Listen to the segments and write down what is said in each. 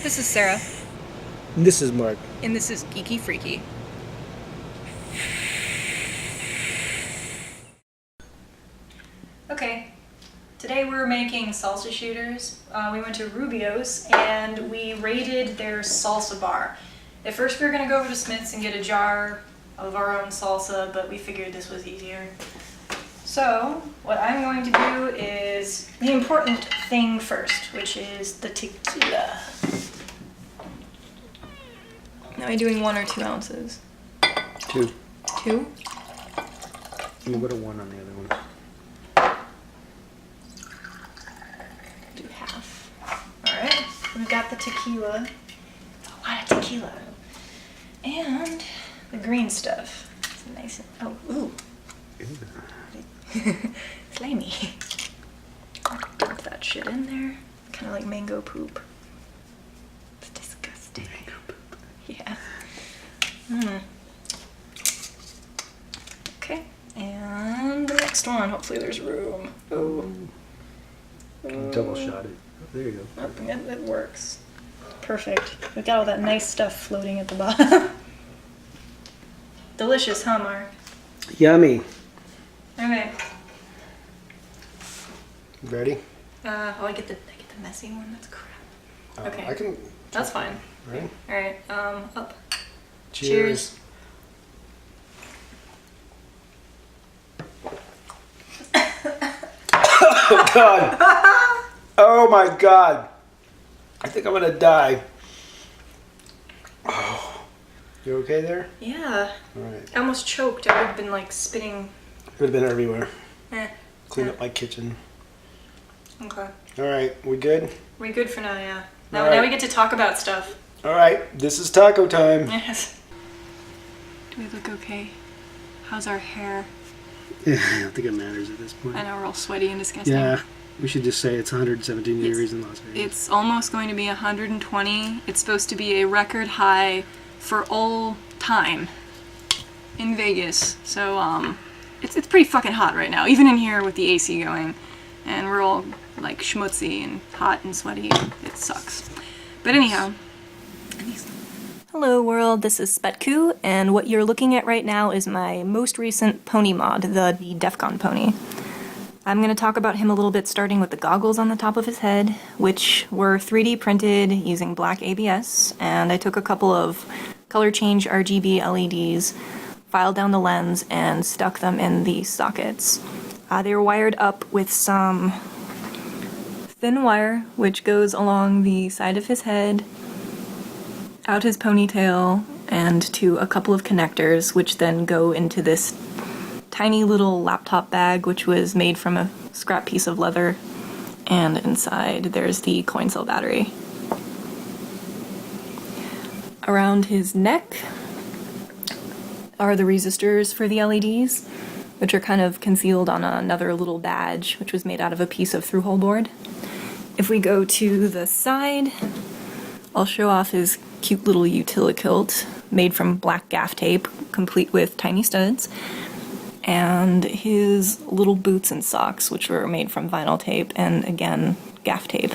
This is Sarah. This is Mark. And this is Geeky Freaky. Okay, today we're making salsa shooters. We went to Rubio's and we raided their salsa bar. At first we were gonna go over to Smith's and get a jar of our own salsa, but we figured this was easier. So, what I'm going to do is the important thing first, which is the tequila. Am I doing 1 or 2 ounces? 2. 2? I'm gonna put a 1 on the other one. Do half. Alright, we've got the tequila. A lot of tequila. And the green stuff. It's nice and, oh, ooh. Slimy. Dump that shit in there. Kind of like mango poop. It's disgusting. Mango poop. Yeah. Okay, and the next one. Hopefully there's room. Oh. Double shot it. Oh, there you go. Oh, it works. Perfect. We've got all that nice stuff floating at the bottom. Delicious, huh, Mark? Yummy. Okay. Ready? I get the messy one. That's crap. Okay. I can. That's fine. Ready? All right. Up. Cheers. Oh God! Oh my God! I think I'm gonna die. Oh, you okay there? Yeah. All right. I almost choked. I would have been like spitting. Could have been everywhere. Eh. Clean up my kitchen. Okay. All right, we good? We good for now, yeah. Now, All right. now we get to talk about stuff. All right, this is taco time. Yes. Do we look okay? How's our hair? Yeah, I don't think it matters at this point. I know we're all sweaty and disgusting. Yeah, we should just say it's 117 degrees in Las Vegas. It's almost going to be 120. It's supposed to be a record high for all time in Vegas. So, it's pretty fucking hot right now, even in here with the AC going. And we're all like schmutzy and hot and sweaty. It sucks. But anyhow. Hello world, this is Spetku, and what you're looking at right now is my most recent pony mod, the Defcon pony. I'm going to talk about him a little bit, starting with the goggles on the top of his head, which were 3D printed using black ABS, and I took a couple of color change RGB LEDs, filed down the lens, and stuck them in the sockets. They were wired up with some thin wire, which goes along the side of his head, out his ponytail, and to a couple of connectors, which then go into this tiny little laptop bag, which was made from a scrap piece of leather, and inside there's the coin cell battery. Around his neck are the resistors for the LEDs, which are kind of concealed on another little badge, which was made out of a piece of through-hole board. If we go to the side, I'll show off his cute little utilikilt made from black gaff tape, complete with tiny studs, and his little boots and socks, which were made from vinyl tape and, again, gaff tape.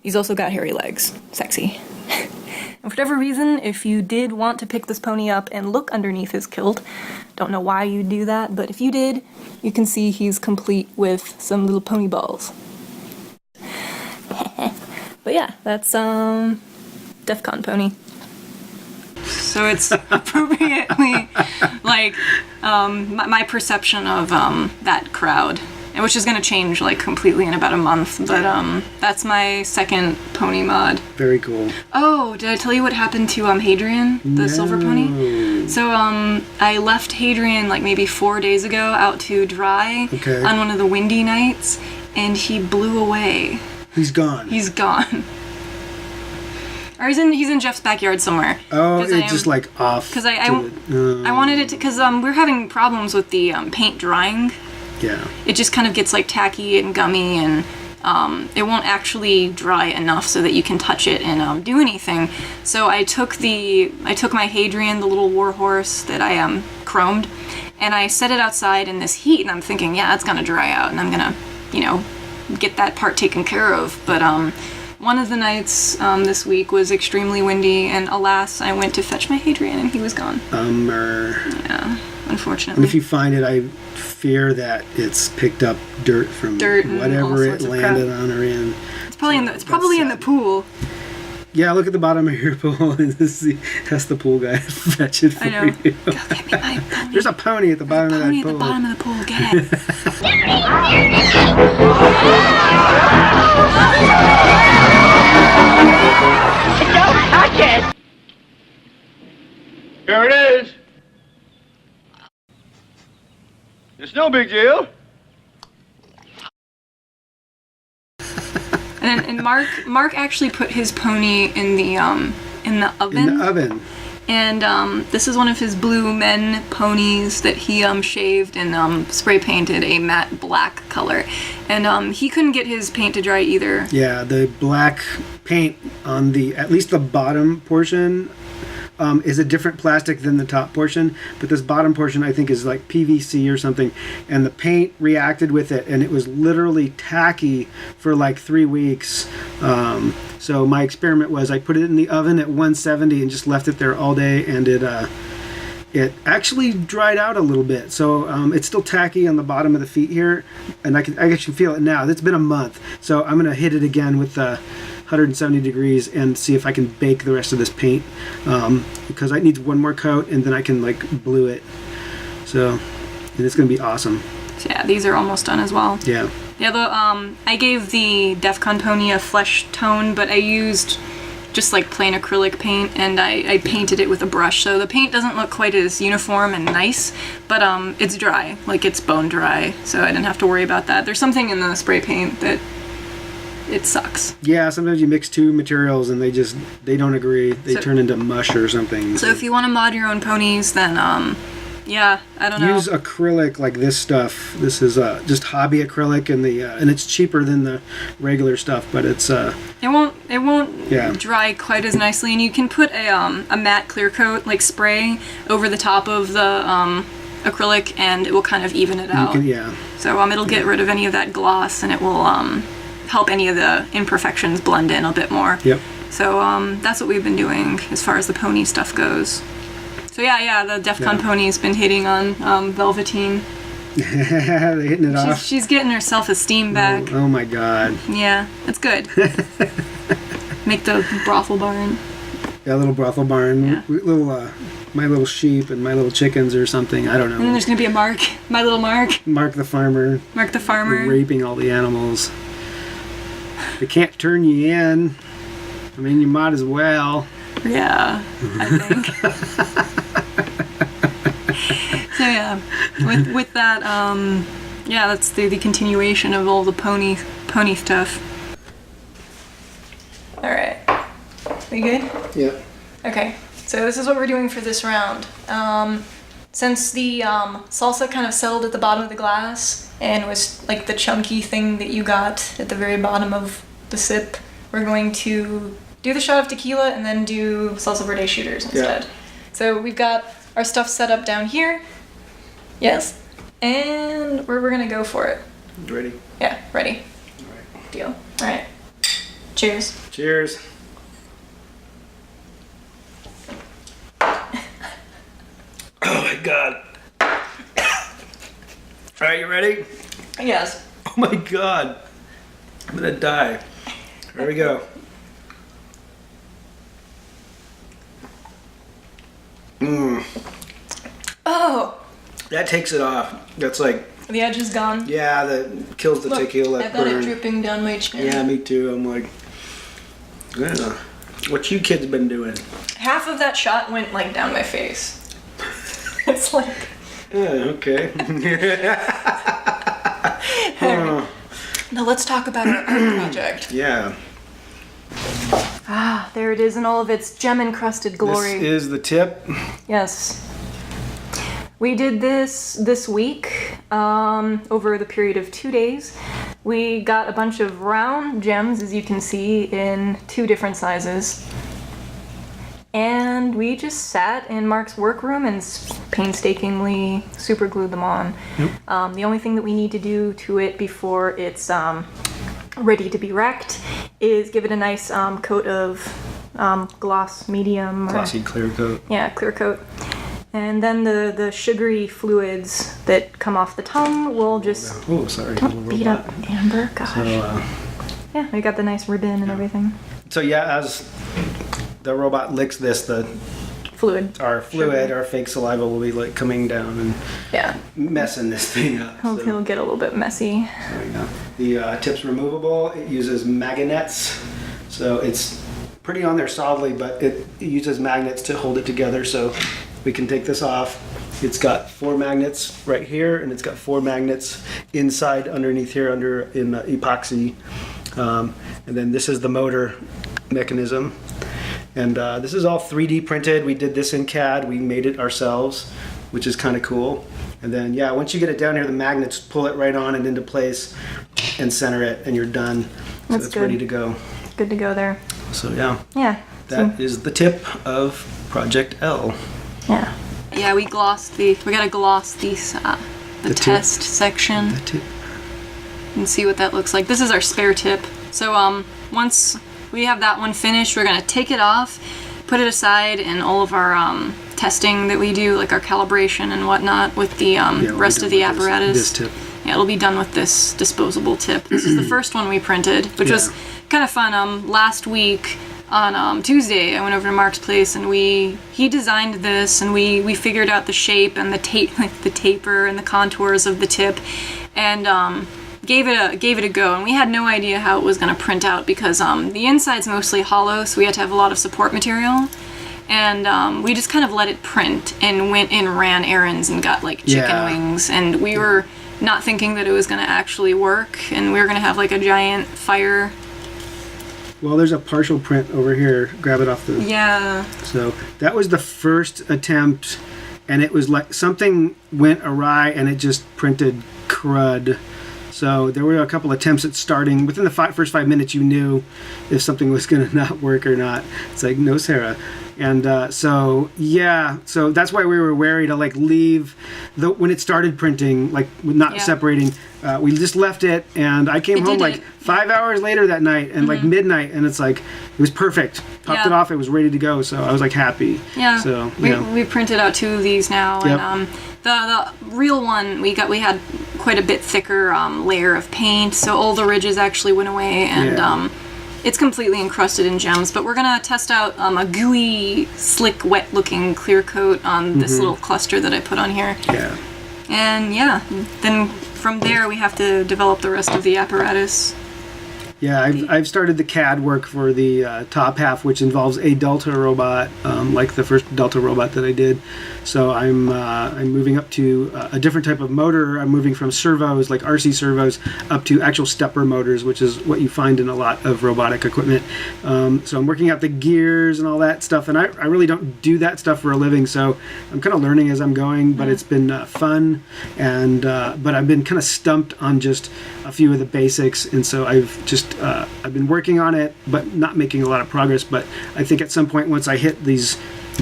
He's also got hairy legs. Sexy. And for whatever reason, if you did want to pick this pony up and look underneath his kilt, don't know why you'd do that, but if you did, you can see he's complete with some little pony balls. But yeah, that's Defcon pony. So it's appropriately like my perception of that crowd, and which is going to change like completely in about a month. But that's my second pony mod. Very cool. Oh, did I tell you what happened to Hadrian, the silver pony? So I left Hadrian like maybe 4 days ago out to dry on one of the windy nights, and he blew away. He's gone. He's gone. Or he's in Jeff's backyard somewhere. Oh, it's just like off. Because I wanted it to, because we're having problems with the paint drying. Yeah. It just kind of gets like tacky and gummy, and it won't actually dry enough so that you can touch it and do anything. So I took my Hadrian, the little warhorse that I chromed, and I set it outside in this heat, and I'm thinking, yeah, it's gonna dry out, and I'm gonna, get that part taken care of. But one of the nights this week was extremely windy, and alas, I went to fetch my Hadrian and he was gone. Yeah, unfortunately. And if you find it, I fear that it's picked up dirt from whatever it landed on or in. It's probably in the pool. Yeah, look at the bottom of your pool and ask the pool guy to fetch it for I know. you. Go get me my pony. There's a pony at the bottom of that pool. Pony at the bottom of the pool. Get it. Don't touch it! Here it is. It's no big deal. And Mark actually put his pony in the oven. In the oven. And this is one of his blue men ponies that he shaved and spray painted a matte black color. And he couldn't get his paint to dry either. Yeah, the black paint on at least the bottom portion is a different plastic than the top portion, but this bottom portion I think is like PVC or something, and the paint reacted with it and it was literally tacky for like 3 weeks. So my experiment was I put it in the oven at 170 and just left it there all day, and it actually dried out a little bit. So it's still tacky on the bottom of the feet here, and I can feel it now. It's been a month, so I'm gonna hit it again with 170 degrees and see if I can bake the rest of this paint, because I need one more coat and then I can like blue it. So, and it's gonna be awesome. So yeah, these are almost done as well. Yeah. Yeah, I gave the Defcon pony a flesh tone, but I used just like plain acrylic paint, and I painted it with a brush, so the paint doesn't look quite as uniform and nice, but it's dry, like it's bone dry, so I didn't have to worry about that. There's something in the spray paint that it sucks. Yeah, sometimes you mix two materials and they don't agree. They turn into mush or something. So if you want to mod your own ponies, then yeah, I don't know. Use acrylic like this stuff. This is just hobby acrylic, and it's cheaper than the regular stuff, but it's it won't dry quite as nicely, and you can put a matte clear coat like spray over the top of the acrylic, and it will kind of even it out. So it'll get rid of any of that gloss, and it will help any of the imperfections blend in a bit more. Yep. So that's what we've been doing as far as the pony stuff goes. So yeah, the Defcon pony's been hitting on Velveteen. They're hitting it off. She's getting her self-esteem back. Oh my god. Yeah, it's good. Make the brothel barn. Yeah, little brothel barn. Yeah. Little my little sheep and my little chickens or something. I don't know. And then there's gonna be a Mark, my little Mark. Mark the farmer. Mark the farmer. Raping all the animals. They can't turn you in. I mean, you might as well. Yeah, I think. So yeah, with that, yeah, that's the continuation of all the pony stuff. All right, we good? Yeah. Okay, so this is what we're doing for this round. Since the salsa kind of settled at the bottom of the glass and was like the chunky thing that you got at the very bottom of the sip, we're going to do the shot of tequila and then do salsa verde shooters instead. Yeah. So we've got our stuff set up down here. Yes. And we're gonna go for it. Ready? Yeah, ready. All right. Deal. All right. Cheers. Cheers. Oh my god. All right, you ready? Yes. Oh my god. I'm gonna die. Here we go. Oh. That takes it off. That's like, The edge is gone. yeah, that kills the Look, tequila I've got burn. it dripping down my chin. Yeah, me too. I'm like, yeah. What you kids been doing? Half of that shot went like down my face. It's like. Yeah, okay. Oh, Now let's talk about our art project. yeah. Ah, there it is in all of its gem-encrusted glory. This is the tip. Yes. We did this week, over the period of 2 days. We got a bunch of round gems, as you can see, in 2 different sizes. And we just sat in Mark's workroom and painstakingly super glued them on. Yep. The only thing that we need to do to it before it's ready to be wrecked, is give it a nice coat of gloss medium. Glossy clear coat. Yeah, clear coat. And then the sugary fluids that come off the tongue will just Oh, sorry. don't beat up Amber. Gosh. So, Yeah, we got the nice ribbon and everything. so yeah, as the robot licks this, Fluid. our fluid, our fake saliva will be like coming down and Yeah. messing this thing up. He'll get a little bit messy. There we go. The tip's removable. It uses magnets, so it's pretty on there solidly, but it uses magnets to hold it together. So we can take this off. It's got 4 magnets right here, and it's got 4 magnets inside, underneath here, in epoxy. And then this is the motor mechanism. And this is all 3D printed. We did this in CAD. We made it ourselves, which is kind of cool. And then, yeah, once you get it down here, the magnets pull it right on and into place and center it, and you're done. So That's it's good. ready to go. Good to go there. So, yeah, Yeah. that is the tip of Project L. Yeah. Yeah, we gotta gloss these, the tip. test section The tip. and see what that looks like. This is our spare tip. So, once we have that one finished, we're gonna take it off, put it aside, and all of our, testing that we do, like our calibration and whatnot with the, Yeah, we'll be rest done of the with apparatus. This tip. Yeah, it'll be done with this disposable tip. This is the first one we printed, which was Yeah. kind of fun. Last week on Tuesday, I went over to Mark's place and he designed this, and we figured out the shape and the taper and the contours of the tip, and gave it a go. And we had no idea how it was going to print out because the inside's mostly hollow, so we had to have a lot of support material. And we just kind of let it print and went and ran errands and got like chicken Yeah. wings, and we were not thinking that it was going to actually work, and we were going to have like a giant fire. Well, there's a partial print over here. Grab it off the... Yeah. So that was the first attempt, and it was like something went awry and it just printed crud. So there were a couple attempts at starting. Within the first 5 minutes, you knew if something was going to not work or not. It's like, no, Sarah. And so that's why we were wary to like leave when it started printing, like not Yeah. separating. We just left it, and I came It home did like it. 5 hours later that night, and like midnight, and it's like it was perfect. Popped Yeah. it off, it was ready to go. So I was like happy. Yeah. So we printed out 2 of these now, Yep. and the real one we had quite a bit thicker layer of paint, so all the ridges actually went away, and Yeah. it's completely encrusted in gems. But we're gonna test out a gooey, slick, wet-looking clear coat on this little cluster that I put on here, yeah. and yeah, then from there we have to develop the rest of the apparatus. Yeah, I've started the CAD work for the top half, which involves a Delta robot, like the first Delta robot that I did. So I'm moving up to a different type of motor. I'm moving from servos, like RC servos, up to actual stepper motors, which is what you find in a lot of robotic equipment. So I'm working out the gears and all that stuff, and I really don't do that stuff for a living. So I'm kind of learning as I'm going, but it's been fun, and but I've been kind of stumped on just a few of the basics, and so I've been working on it, but not making a lot of progress. But I think at some point, once I hit these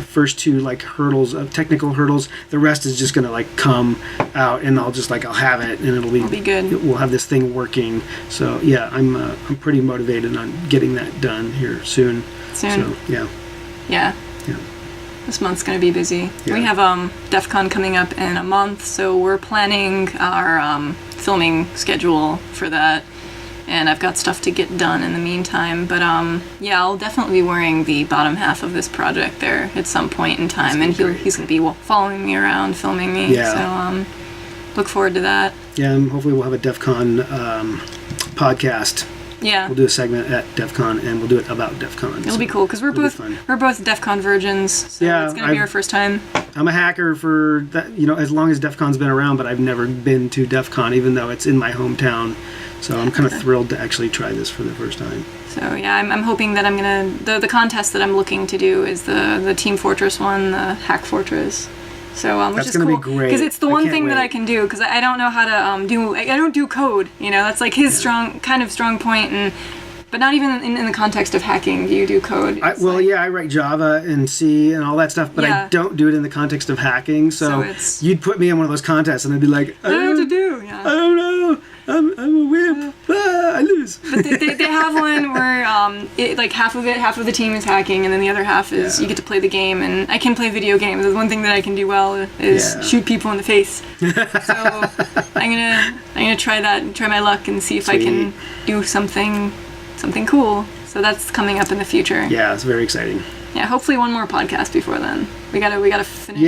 first 2 like hurdles of technical hurdles, the rest is just gonna like come out, and I'll have it, and it'll be good. We'll have this thing working. So yeah, I'm pretty motivated on getting that done here soon. So yeah. Yeah. Yeah. This month's gonna be busy. Yeah. We have DEF CON coming up in a month, so we're planning our filming schedule for that. And I've got stuff to get done in the meantime. But yeah, I'll definitely be wearing the bottom half of this project there at some point in time, and he's gonna be following me around, filming me. Yeah. So look forward to that. Yeah, and hopefully we'll have a DEF CON podcast. Yeah. We'll do a segment at DEF CON, and we'll do it about DEF CON. It'll be cool because we're both DEF CON virgins, so Yeah, it's gonna be our first time. I'm a hacker for that, as long as DEF CON's been around, but I've never been to DEF CON, even though it's in my hometown. So I'm kind of thrilled to actually try this for the first time. So yeah, I'm hoping that I'm gonna the contest that I'm looking to do is the Team Fortress one, the Hack Fortress. So which That's is gonna cool be great. because it's the I one can't thing that wait. I can do because I don't know how to do. I don't do code. That's like his strong point, and but not even in the context of hacking do you do code. It's like- I write Java and C and all that stuff, but Yeah. I don't do it in the context of hacking. So it's- you'd put me in one of those contests, and I'd be like, I don't know what to do. Yeah. I don't know. I'm a wimp. I lose. words. But they have one where like half of the team is hacking, and then the other half is you get to play the game. And I can play video games. The one thing that I can do well is shoot people in the face. So I'm gonna try that and try my luck and see if I can do something cool. So that's coming up in the future. Yeah, it's very exciting. Yeah, hopefully one more podcast before then. We gotta finish.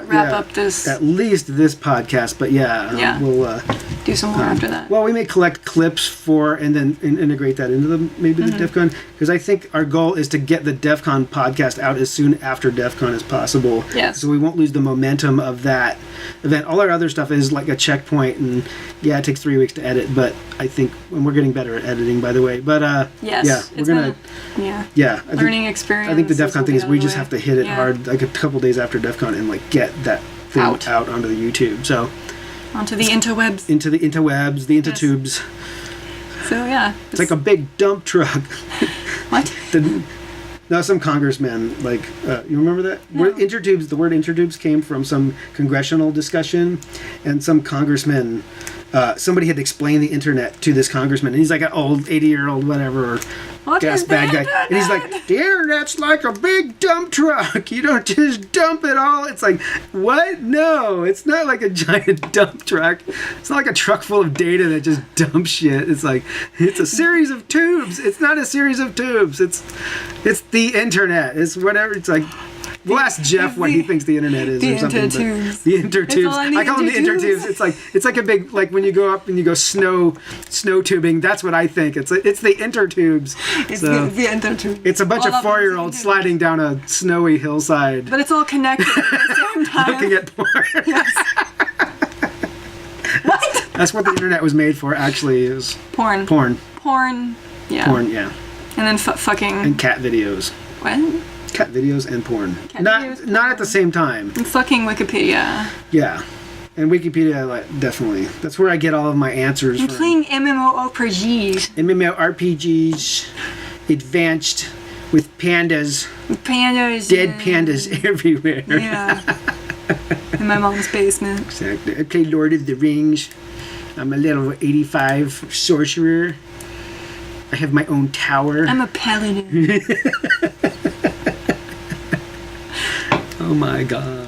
Wrap up this. At least this podcast, but we'll do some more after that. Well, we may collect clips for and then integrate that into the DEF CON, because I think our goal is to get the DEF CON podcast out as soon after DEF CON as possible. Yes. So we won't lose the momentum of that event. All our other stuff is like a checkpoint, and it takes 3 weeks to edit, but I think we're getting better at editing, by the way. But we're gonna learning experience. I think the DEF CON thing is we just have to hit it hard like a couple days after DEF CON and like get that thing out onto the YouTube. So onto the interwebs. Into the interwebs, the intertubes. So it's like a big dump truck. What? Some congressman, like, you remember that? No. The word intertubes came from some congressional discussion, and some congressman, somebody had explained the internet to this congressman, and he's like an old 80-year-old whatever, gas bad guy, and he's like, the internet's like a big dump truck. You don't just dump it all. It's like, what? No, it's not like a giant dump truck. It's not like a truck full of data that just dumps shit. It's like, it's a series of tubes. It's not a series of tubes. It's the internet. It's whatever. It's like, we'll ask Jeff what he thinks the internet is or something. The intertubes. I call them the intertubes. It's like a big, like when you go up and you go snow tubing. That's what I think. It's the intertubes. It's the intertubes. It's a bunch of 4-year-olds sliding down a snowy hillside. But it's all connected at the same time. Looking at porn. Yes. What? That's what the internet was made for. Actually, is porn. Yeah. Porn. Yeah. And then fucking. And cat videos. What? Cat videos and porn. Not at the same time. And fucking Wikipedia. Yeah. And Wikipedia, definitely. That's where I get all of my answers I'm from. playing MMORPGs. MMORPGs, advanced, with pandas. Pandas. Dead pandas everywhere. Yeah. In my mom's basement. Exactly. I play Lord of the Rings. I'm a level 85 sorcerer. I have my own tower. I'm a paladin. Oh my god.